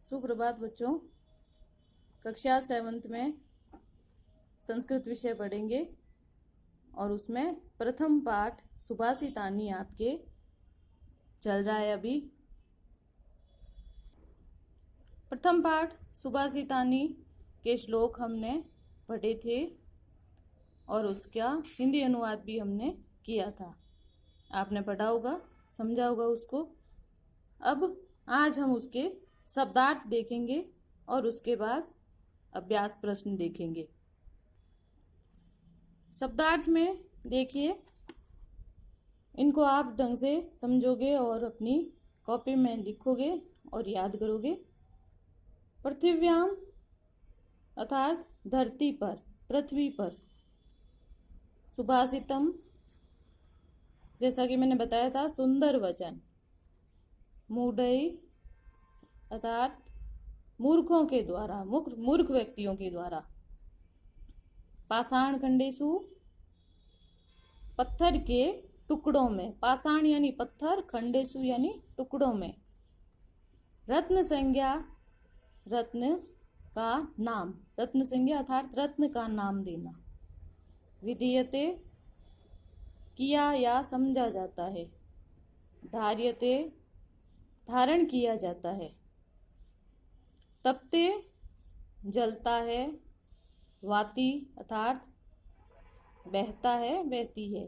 सुप्रभात बच्चों। कक्षा 7th में संस्कृत विषय पढ़ेंगे और उसमें प्रथम पाठ सुभाषितानी आपके चल रहा है। अभी प्रथम पाठ सुभाषितानी के श्लोक हमने पढ़े थे और उसका हिंदी अनुवाद भी हमने किया था। आपने पढ़ा होगा, समझा होगा उसको। अब आज हम उसके शब्दार्थ देखेंगे और उसके बाद अभ्यास प्रश्न देखेंगे। शब्दार्थ में देखिए, इनको आप ढंग से समझोगे और अपनी कॉपी में लिखोगे और याद करोगे। पृथिव्याम अर्थात धरती पर, पृथ्वी पर। सुभाषितम, जैसा कि मैंने बताया था, सुंदर वचन। मूढ़ई अर्थात मूर्खों के द्वारा, मूर्ख व्यक्तियों के द्वारा। पाषाण खंडेषु, पत्थर के टुकड़ों में। पाषाण यानी पत्थर, खंडेषु यानी टुकड़ों में। रत्न संज्ञा, रत्न का नाम। रत्न संज्ञा अर्थात रत्न का नाम देना। विधीयते, किया या समझा जाता है। धार्यते, धारण किया जाता है। तपते, जलता है। वाति अर्थात बहता है, बहती है।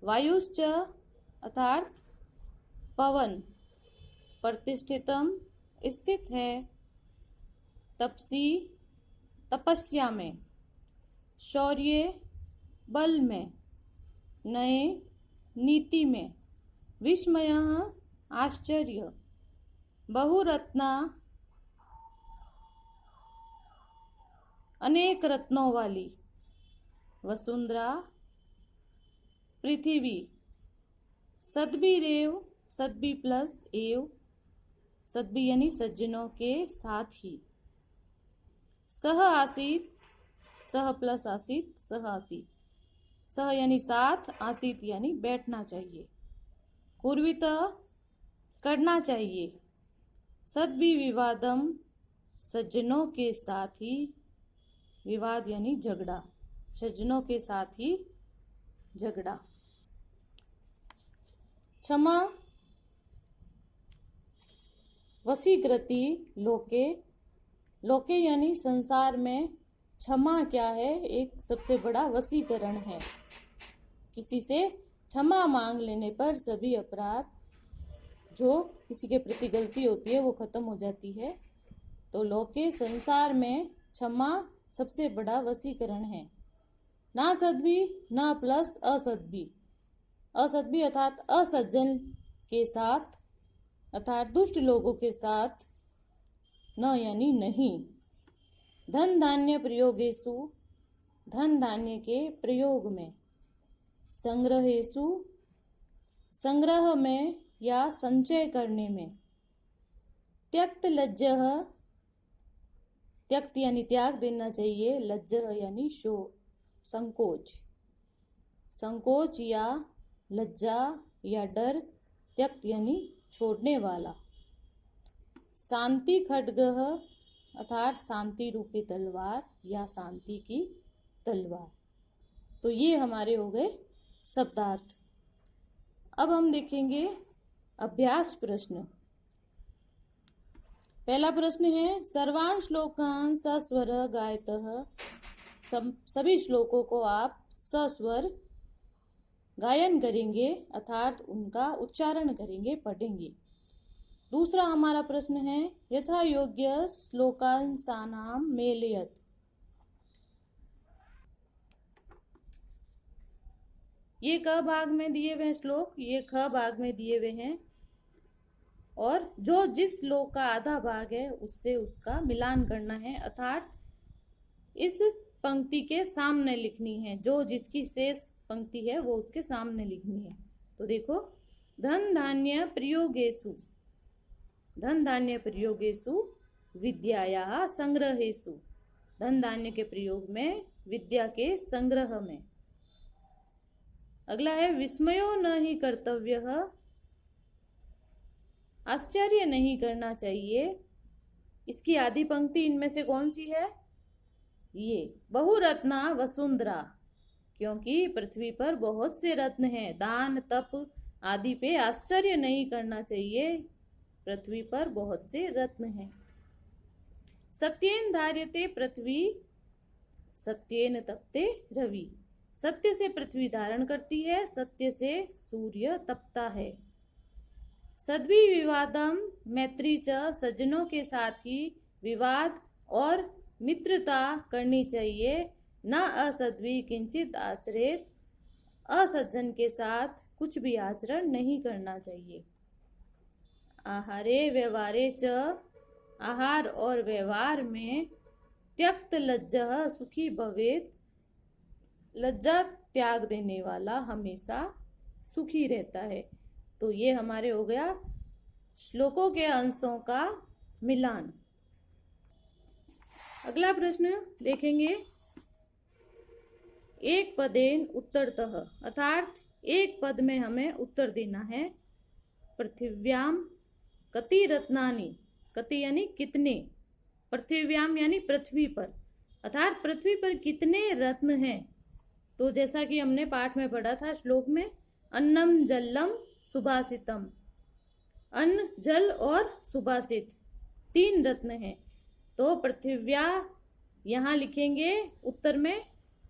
वायुश्च अर्थात पवन। प्रतिष्ठितम, स्थित है। तपसी, तपस्या में। शौर्य, बल में। नए, नीति में। विस्मयः, आश्चर्य। बहुरत्ना, अनेक रत्नों वाली। वसुंधरा, पृथ्वी। सद्भिरेव, सद्भि प्लस एव, सद्भि यानी सज्जनों के साथ ही। सह आसीत, सह प्लस आसीत, सह आसीत। सह यानी साथ, आसीत यानी बैठना चाहिए। कुर्वित, करना चाहिए। सद्भि विवादम, सज्जनों के साथ ही। विवाद यानी झगड़ा, सज्जनों के साथ ही झगड़ा। क्षमा, वशीकृति। लोके, लोके यानी संसार में क्षमा क्या है? एक सबसे बड़ा वशीकरण है। किसी से क्षमा मांग लेने पर सभी अपराध, जो किसी के प्रति गलती होती है, वो खत्म हो जाती है। तो लोके, संसार में क्षमा सबसे बड़ा वशीकरण है। ना सद्भि, ना प्लस असद्भि। असद्भि अर्थात असज्जन के साथ, अर्थात दुष्ट लोगों के साथ। न यानी नहीं। धन धान्य प्रयोगेषु, धन धान्य के प्रयोग में। संग्रहेषु, संग्रह में या संचय करने में। त्यक्त लज्जः, त्यक्त यानी त्याग देना चाहिए। लज्जः यानी शो, संकोच। संकोच या लज्जा या डर। त्यक्त यानी छोड़ने वाला। शांति खड्गः अर्थात शांति रूपी तलवार या शांति की तलवार। तो ये हमारे हो गए शब्दार्थ। अब हम देखेंगे अभ्यास प्रश्न। पहला प्रश्न है, सर्वान् श्लोकान् सस्वर गायतः। सभी श्लोकों को आप सस्वर गायन करेंगे अर्थात उनका उच्चारण करेंगे, पढ़ेंगे। दूसरा हमारा प्रश्न है, यथा योग्य श्लोकांशानां मेलयत। ये क भाग में दिए हुए श्लोक, ये ख भाग में दिए हुए हैं और जो जिस श्लोक का आधा भाग है उससे उसका मिलान करना है, अर्थात इस पंक्ति के सामने लिखनी है। जो जिसकी शेष पंक्ति है वो उसके सामने लिखनी है। तो देखो, धन धान्य प्रयोगेषु, धन धान्य प्रयोगेषु विद्यायाः संग्रहेषु। धन धान्य के प्रयोग में, विद्या के संग्रह में। अगला है, विस्मयो न हि कर्तव्यः। आश्चर्य नहीं करना चाहिए। इसकी आधी पंक्ति इनमें से कौन सी है? ये बहुरत्ना वसुंधरा, क्योंकि पृथ्वी पर बहुत से रत्न हैं। दान तप आदि पे आश्चर्य नहीं करना चाहिए, पृथ्वी पर बहुत से रत्न हैं। सत्येन धार्यते पृथ्वी सत्येन तपते रवि, सत्य से पृथ्वी धारण करती है, सत्य से सूर्य तपता है। सद्भि विवादम मैत्री च, सज्जनों के साथ ही विवाद और मित्रता करनी चाहिए। न असद्भि किंचित आचरेत, असज्जन के साथ कुछ भी आचरण नहीं करना चाहिए। आहारे व्यवहारे च, आहार और व्यवहार में त्यक्त लज्जा सुखी भवेत, लज्जा त्याग देने वाला हमेशा सुखी रहता है। तो ये हमारे हो गया श्लोकों के अंशों का मिलान। अगला प्रश्न देखेंगे। एक पदेन उत्तरतः, अर्थात एक पद में हमें उत्तर देना है। पृथिव्याम कति रत्नानि, कति यानी कितने, पृथिव्याम यानी पृथ्वी पर, अर्थात पृथ्वी पर कितने रत्न हैं। तो जैसा कि हमने पाठ में पढ़ा था श्लोक में, अन्नम जलम सुभाषितम, अन्न जल और सुभाषित 3 रत्न हैं। तो पृथिव्या यहाँ लिखेंगे उत्तर में,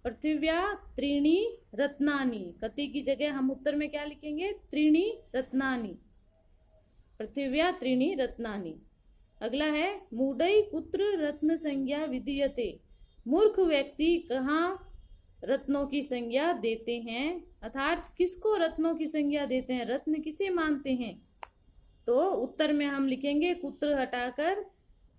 पृथिव्या त्रीणी रत्नानि, कति की जगह हम उत्तर में क्या लिखेंगे? त्रीणी रत्नानि, पृथिव्या त्रीणी रत्नानि। अगला है मूढ़ई कुत्र रत्न संज्ञा विधीयते, मूर्ख व्यक्ति कहाँ रत्नों की संज्ञा देते हैं, अर्थात किसको रत्नों की संज्ञा देते हैं, रत्न किसे मानते हैं। तो उत्तर में हम लिखेंगे कुत्र हटाकर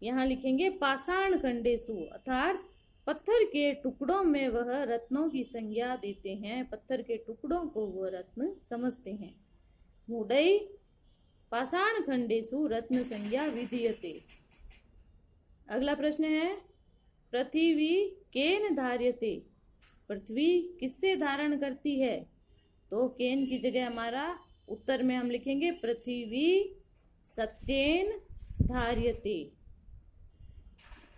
यहाँ लिखेंगे पाषाण खंडेसु, अर्थात पत्थर के टुकड़ों में वह रत्नों की संज्ञा देते हैं, पत्थर के टुकड़ों को वह रत्न समझते हैं। मूढ़ई पाषाण खंडेसु रत्न संज्ञा विधीयते। अगला प्रश्न है पृथ्वी केन धार्यते, पृथ्वी किससे धारण करती है। तो केन की जगह हमारा उत्तर में हम लिखेंगे पृथ्वी सत्येन धार्यते।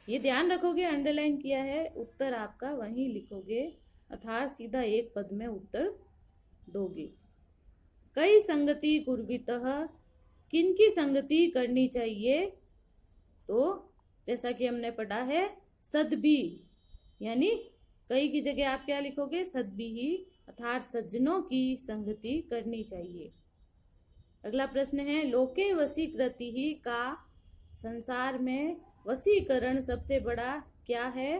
ये ध्यान रखोगे, अंडरलाइन किया है, उत्तर आपका वहीं लिखोगे, अर्थात सीधा एक पद में उत्तर दोगे। कई संगति कुर्वितः, किनकी संगति करनी चाहिए। तो जैसा कि हमने पढ़ा है सद्भि, यानी कई की जगह आप क्या लिखोगे? सद्भि ही, अर्थात सज्जनों की संगति करनी चाहिए। अगला प्रश्न है लोके वशीकृति ही का, संसार में वशीकरण सबसे बड़ा क्या है?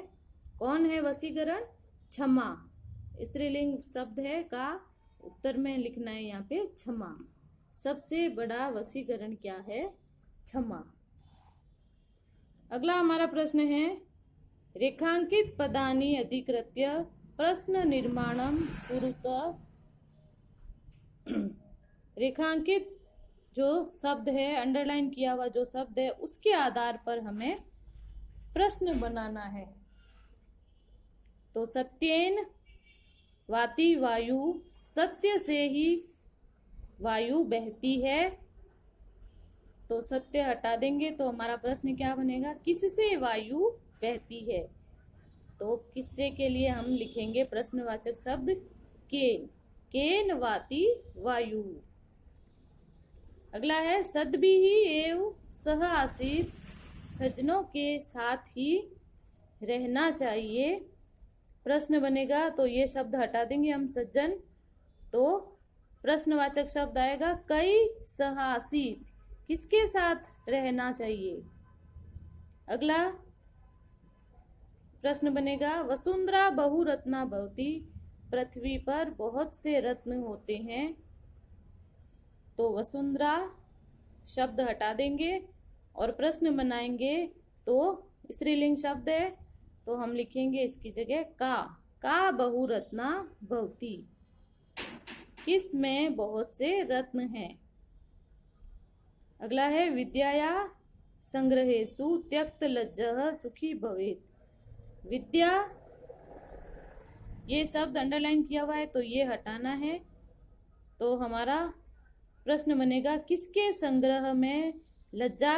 कौन है वशीकरण? क्षमा, स्त्रीलिंग शब्द है का, उत्तर में लिखना है यहाँ पे क्षमा। सबसे बड़ा वशीकरण क्या है? क्षमा। अगला हमारा प्रश्न है रेखांकित पदानि अधिकृत्य प्रश्न निर्माणम कुरुत। रेखांकित जो शब्द है, अंडरलाइन किया हुआ जो शब्द है, उसके आधार पर हमें प्रश्न बनाना है। तो सत्येन वाति वायु, सत्य से ही वायु बहती है। तो सत्य हटा देंगे तो हमारा प्रश्न क्या बनेगा? किससे वायु बहती है। तो किससे के लिए हम लिखेंगे प्रश्नवाचक शब्द केन, केन वाति वायु। अगला है सद्भि एव सह आसीत, सज्जनों के साथ ही रहना चाहिए। प्रश्न बनेगा तो ये शब्द हटा देंगे हम सज्जन, तो प्रश्नवाचक शब्द आएगा कई सह आसीत, किसके साथ रहना चाहिए। अगला प्रश्न बनेगा वसुंधरा बहुरत्ना भवती, पृथ्वी पर बहुत से रत्न होते हैं। तो वसुंधरा शब्द हटा देंगे और प्रश्न बनाएंगे। तो स्त्रीलिंग शब्द है तो हम लिखेंगे इसकी जगह का बहुरत्ना भवती, किस में बहुत से रत्न हैं। अगला है विद्याया संग्रहेषु त्यक्त लज्जः सुखी भवेत्। विद्या, ये शब्द अंडरलाइन किया हुआ है तो ये हटाना है। तो हमारा प्रश्न बनेगा किसके संग्रह में लज्जा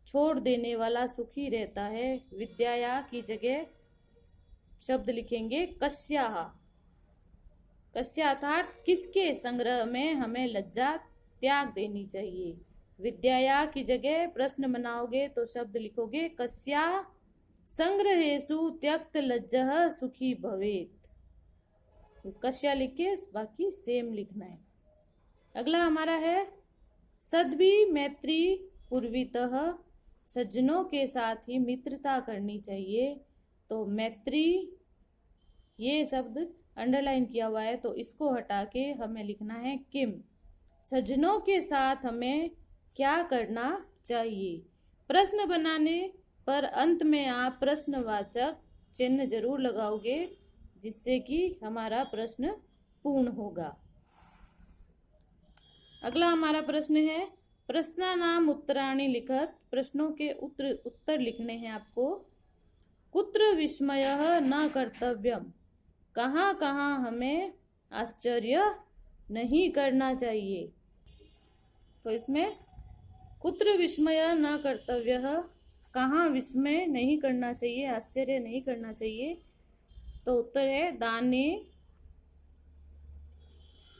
छोड़ देने वाला सुखी रहता है। विद्याया की जगह शब्द लिखेंगे कस्याः। कस्या अर्थात किसके संग्रह में हमें लज्जा त्याग देनी चाहिए। विद्याया की जगह प्रश्न बनाओगे तो शब्द लिखोगे कस्या संग्रहेषु त्यक्त लज्जः सुखी भवेत्। तो कस्या लिख के बाकी सेम लिखना है। अगला हमारा है सद्भि मैत्री पूर्वितः। सज्जनों के साथ ही मित्रता करनी चाहिए। तो मैत्री ये शब्द अंडरलाइन किया हुआ है तो इसको हटा के हमें लिखना है किम। सज्जनों के साथ हमें क्या करना चाहिए। प्रश्न बनाने पर अंत में आप प्रश्नवाचक चिन्ह जरूर लगाओगे जिससे कि हमारा प्रश्न पूर्ण होगा। अगला हमारा प्रश्न है प्रश्नानाम उत्तराणि लिखत। प्रश्नों के उत्तर लिखने हैं आपको। कुत्र विस्मयः न कर्तव्यम। कहाँ कहाँ हमें आश्चर्य नहीं करना चाहिए। तो इसमें कुत्र विस्मय न कर्तव्यः, कहाँ विस्मय नहीं करना चाहिए, आश्चर्य नहीं करना चाहिए। तो उत्तर है दाने,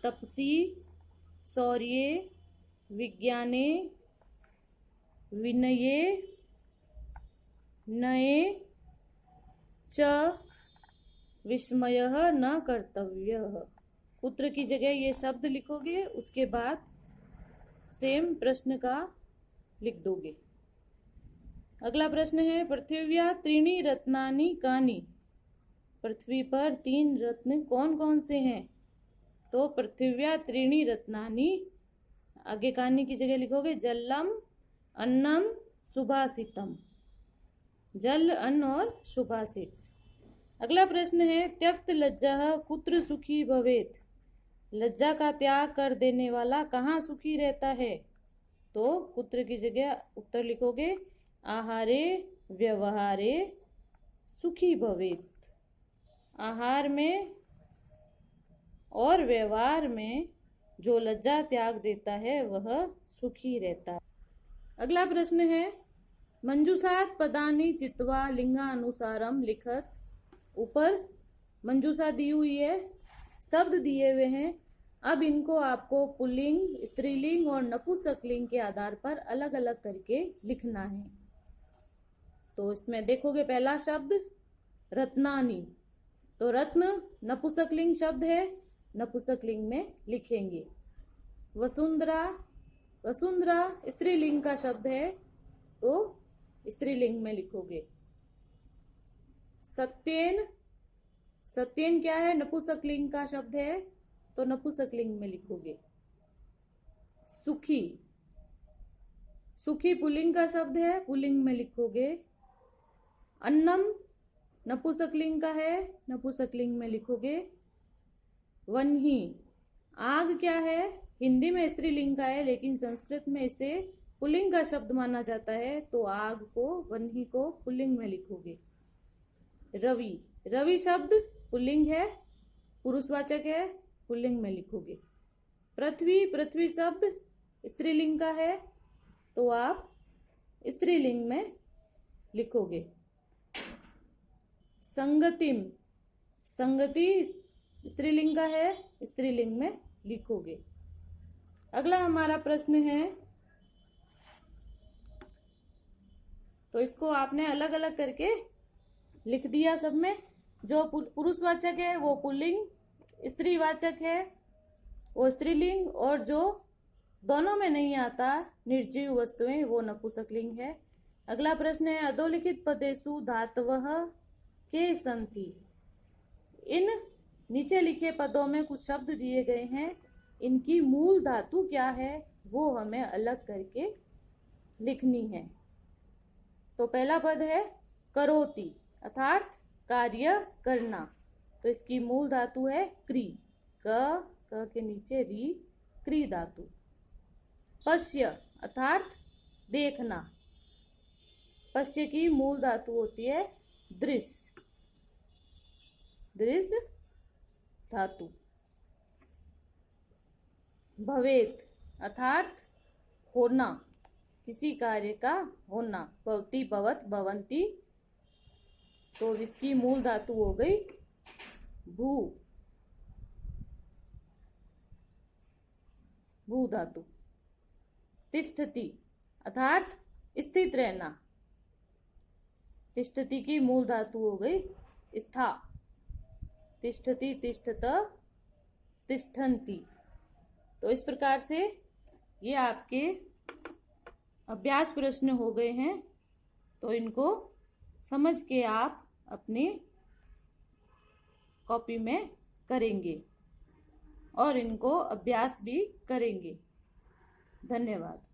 तपसी, शौर्ये, विज्ञाने, विनये, नये च विस्मयः न कर्तव्यः। कुत्र की जगह ये शब्द लिखोगे, उसके बाद सेम प्रश्न का लिख दोगे। अगला प्रश्न है पृथिव्या त्रीणि रत्नानि कानि। पृथ्वी पर 3 रत्न कौन कौन से हैं। तो पृथिव्या त्रीणि रत्नानि, आगे कानि की जगह लिखोगे जलम, अन्नम, सुभाषितम। जल, अन्न और सुभाषित। अगला प्रश्न है त्यक्त लज्जा कुत्र सुखी भवेत्। लज्जा का त्याग कर देने वाला कहाँ सुखी रहता है। तो कुत्र की जगह उत्तर लिखोगे आहारे व्यवहारे सुखी भवेत्। आहार में और व्यवहार में जो लज्जा त्याग देता है वह सुखी रहता है। अगला प्रश्न है मंजूषात पदानि चित्वा लिंगानुसारम लिखत। ऊपर मंजूषा दी हुई है, शब्द दिए हुए हैं। अब इनको आपको पुल्लिंग, स्त्रीलिंग और नपुंसकलिंग के आधार पर अलग अलग करके लिखना है। तो इसमें देखोगे पहला शब्द रत्नानि। तो रत्न नपुंसकलिंग शब्द है, नपुंसकलिंग में लिखेंगे। वसुंधरा, वसुंधरा स्त्रीलिंग का शब्द है तो स्त्रीलिंग में लिखोगे। सत्येन, सत्येन क्या है, नपुंसकलिंग का शब्द है तो नपुंसकलिंग में लिखोगे। सुखी, सुखी पुल्लिंग का शब्द है, पुल्लिंग में लिखोगे। अन्नम नपुंसकलिंग का है, नपुंसकलिंग में लिखोगे। वन्ही, आग क्या है, हिंदी में स्त्रीलिंग का है लेकिन संस्कृत में इसे पुल्लिंग का शब्द माना जाता है तो आग को, वन्ही को पुल्लिंग में लिखोगे। रवि, रवि शब्द पुल्लिंग है, पुरुषवाचक है, पुल्लिंग में लिखोगे। पृथ्वी, पृथ्वी शब्द स्त्रीलिंग का है तो आप स्त्रीलिंग में लिखोगे। संगतिम, संगति स्त्रीलिंग का है, स्त्रीलिंग में लिखोगे। अगला हमारा प्रश्न है, तो इसको आपने अलग अलग करके लिख दिया सब में। जो पुरुषवाचक है वो पुल्लिंग, स्त्रीवाचक है वो स्त्रीलिंग, और जो दोनों में नहीं आता निर्जीव वस्तुएं वो नपुंसकलिंग है। अगला प्रश्न है अधोलिखित पदेषु धातवः के सन्ति। इन नीचे लिखे पदों में कुछ शब्द दिए गए हैं, इनकी मूल धातु क्या है वो हमें अलग करके लिखनी है। तो पहला पद है करोति अर्थात कार्य करना, तो इसकी मूल धातु है क्री, क के नीचे री, क्री धातु। पश्य अर्थात देखना, पश्य की मूल धातु होती है दृश्य, दृश्य धातु। भवेत अर्थात होना, किसी कार्य का होना। भवति, भवत, भवंती, तो इसकी मूल धातु हो गई भू, भू धातु। तिष्ठति अर्थात स्थित रहना। तिष्ठति की मूल धातु हो गई स्था। तिष्ठति, तिष्ठत, तिष्ठन्ति। तो इस प्रकार से ये आपके अभ्यास प्रश्न हो गए हैं। तो इनको समझ के आप अपनी कॉपी में करेंगे और इनको अभ्यास भी करेंगे। धन्यवाद।